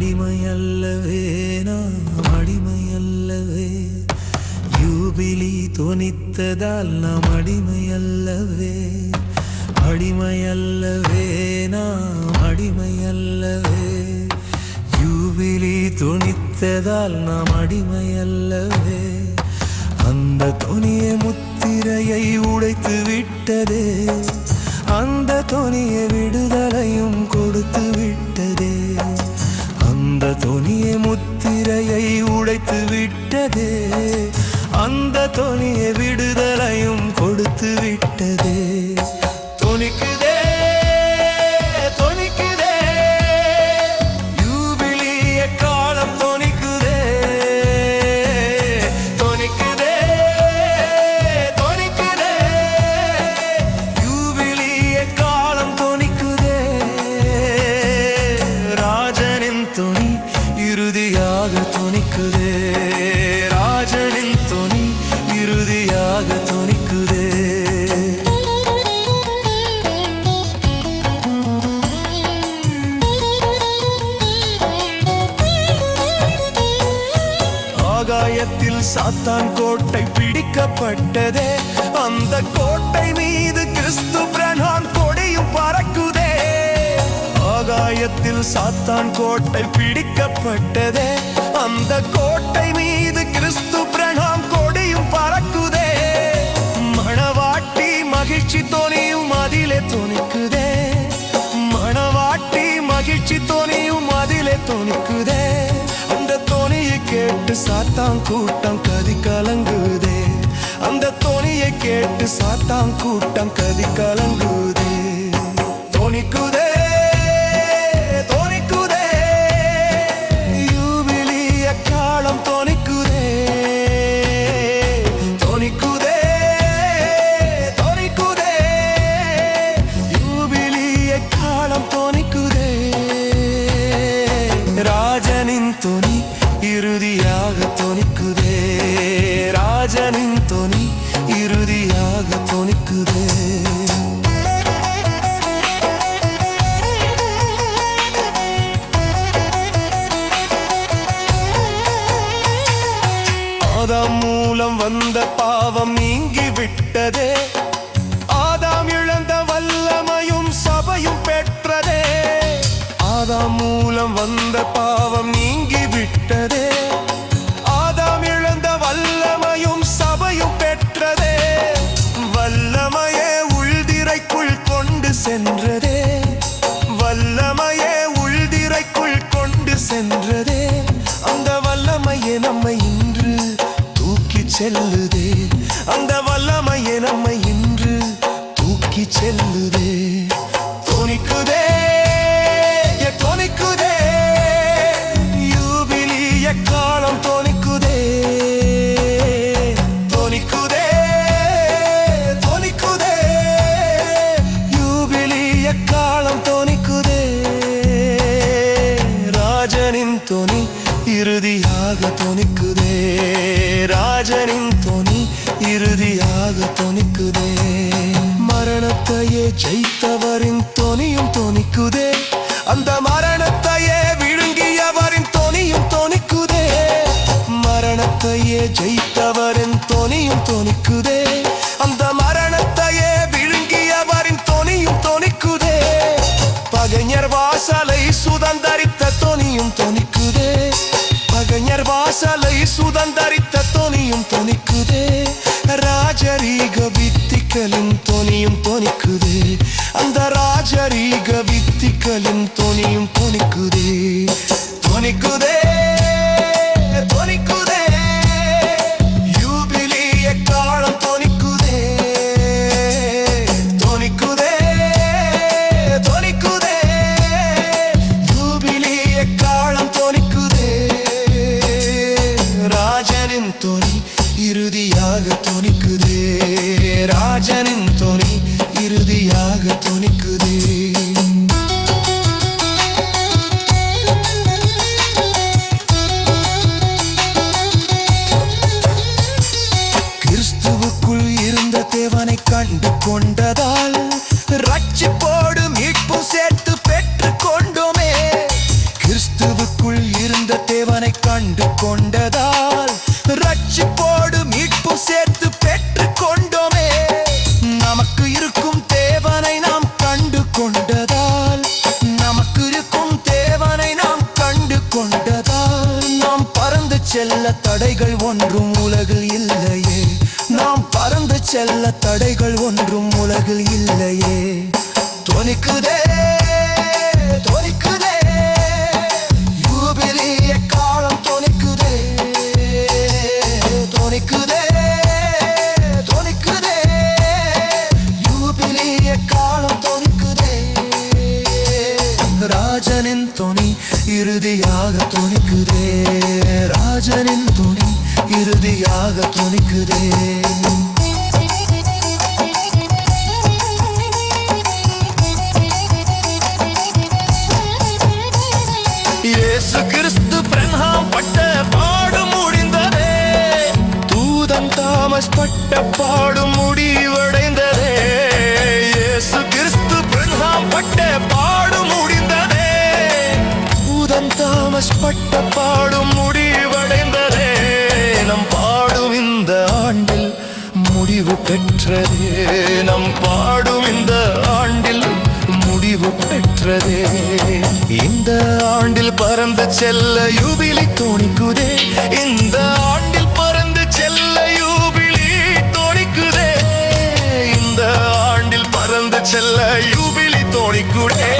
அடிமையல்லவே நாம் அடிமையல்லவே. யூபிலி தொனித்ததால் நாம் அடிமையல்லவே. அடிமையல்லவே நாம் அடிமையல்லவே. யூபிலி தொனித்ததால் நாம் அடிமையல்லவே. அந்த தொனிய முத்திரையை உடைத்து விட்டதே. அந்த தொனிய விடுதலையும் கொடுத்து விட்டதே. அந்த தொனிய முத்திரையை உடைத்து விட்டதே. அந்த தொனிய விடுதலையும் கொடுத்து விட்டதே. தொனிக்குதே தொனிக்குதே யூபிலிய காலம் தொனிக்குதே. தொனிக்குதே தொனிக்குதே யூபிலிய காலம் தொனிக்குதே. ராஜனின் தொனி இறுதியாக தொனிக்குதே. ராஜனின் தொனி இறுதியாக தொனிக்குதே. ஆகாயத்தில் சாத்தான் கோட்டை பிடிக்கப்பட்டதே. அந்த கோட்டை மீது கிறிஸ்து பிரனான் கொடியும் பறக்குதே. ஆகாயத்தில் சாத்தான் கோட்டை பிடிக்கப்பட்டதே. அந்த கோட்டை மீது கிறிஸ்து பிரனான் கொடியும் பறக்குதே. மணவாட்டி மகிழ்ச்சி தொனியும் அதிலே தொனிக்குதே. மணவாட்டி மகிழ்ச்சி தொனியும் அதிலே தொனிக்குதே. அந்த தொனியை கேட்டு சாத்தான் கூட்டம் கதி கலங்குதே. அந்த தொனியை கேட்டு சாத்தான் கூட்டம் கதி கலங்குதே. தொனிக்குதே தொனிக்குதே யூபிலிய காலம் தொனிக்குதே. தொனிக்குதே தொனிக்குதே யூபிலிய காலம் தொனிக்குதே. ராஜனின் தொனி இறுதியாக தொனிக்குதே. ராஜனின் தொனி இறுதியாக தொனிக்குதே. ஆதாம் மூலம் வந்த பாவம் நீங்கி விட்டதே. ஆதாம் இழந்த வல்லமையும் சபையும் பெற்றதே. ஆதாம் மூலம் வந்த பாவம் நீங்கி விட்டதே. ஆதாம் இழந்த வல்லமையும் சபையும் பெற்றதே. வல்லமையே உள்திரைக்குள் கொண்டு சென்றதே. வல்லமையே உள்திரைக்குள் கொண்டு சென்றதே. அந்த வல்லமையே நம்மை இன்று தூக்கி செல்லுதே. அந்த வல்லமையே நம்மை இன்று தூக்கி செல்லுதே. தொனிக்குதே தொனிக்குதே யூபிலிய காலம் தொனிக்குதே. தொனிக்குதே தொனிக்குதே யூபிலிய காலம் தொனிக்குதே. ராஜனின் தொனி இறுதியாக தொனிக்குதே. ராஜனின் தொனி இறுதியாக தொனிக்குதே. மரணத்தையே ஜெயித்தவரின் தொனியும் தொனிக்குதே. அந்த மரணத்தையே விழுங்கியவரின் தொனியும் தொனிக்குதே. மரணத்தையே ஜெயித்தவரின் தொனியும் தொனிக்குதே. அந்த மரணத்தையே விழுங்கியவரின் தொனியும் தொனிக்குதே. பகைஞர் வாசலை சுதந்தரித்த தொனியும் தொனிக்குதே. பகைஞர் வாசலை சுதந்தரித்த தொனியும் தொனிக்குதே. ராஜரீக வித்திகளின் தொனியும் தொனிக்குதே. அந்த ராஜரீக வித்திகளின் தொனியும் தொனிக்குதே. தொனிக்குதே தொனிக்குதே யூபிலிய காலம் தொனிக்குதே. தொனிக்குதே தொனிக்குதே யூபிலிய காலம் தொனிக்குதே. ராஜனின் தொனி இறுதியாக தொனிக்குதே. ராஜனின் தொனி இறுதியாக தொனிக்குதே. செல்ல தடைகள் ஒன்றும் உலகில் இல்லையே நாம் பறந்து செல்ல தடைகள் ஒன்றும் உலகில் இல்லையே தொனிக்குதே தொனிக்குதே யூபிலி எக்காலம் தொனிக்குதே தொனிக்குதே தொனிக்குதே யூபிலி எக்காலம் தொனிக்குதே ராஜனின் தொனி இறுதியாக தொனிக்குதே ராஜனின் தொனி இறுதியாக தொனிக்குதே இயேசு கிறிஸ்து பிரன்ஹாம் பட்ட பாடு முடிந்ததே தூதன் தாமஸ் பட்ட பாடு முடிவடைந்ததே இயேசு கிறிஸ்து பிரன்ஹாம் பட்ட பாடு முடிந்ததே தூதன் தாமஸ் பட்ட பாடு முடிவடைந்ததே நம் பாடும் இந்த ஆண்டில் முடிவு பெற்றதே நம் பாடும் இந்த ஆண்டில் முடிவு பெற்றதே இந்த ஆண்டில் பறந்து செல்ல யூபிலி தொனிக்குதே இந்த ஆண்டில் பறந்து செல்ல யூபிலி தொனிக்குதே இந்த ஆண்டில் பறந்து செல்ல யூபிலி தொனிக்குதே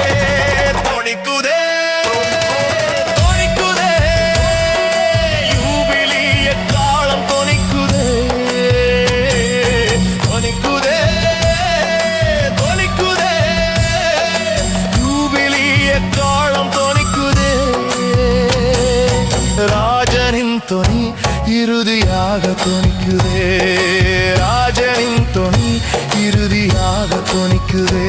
தொனிக்குதே தொனிக்குதே யூபிலி எக்காலம் தொனிக்குதே தொனிக்குதே தொனிக்குதே யூபிலி எக்காலம் தொனிக்குதே ராஜனின் தொனி இறுதியாக தொனிக்குதே ராஜனின் தொனி இறுதியாக தொனிக்குதே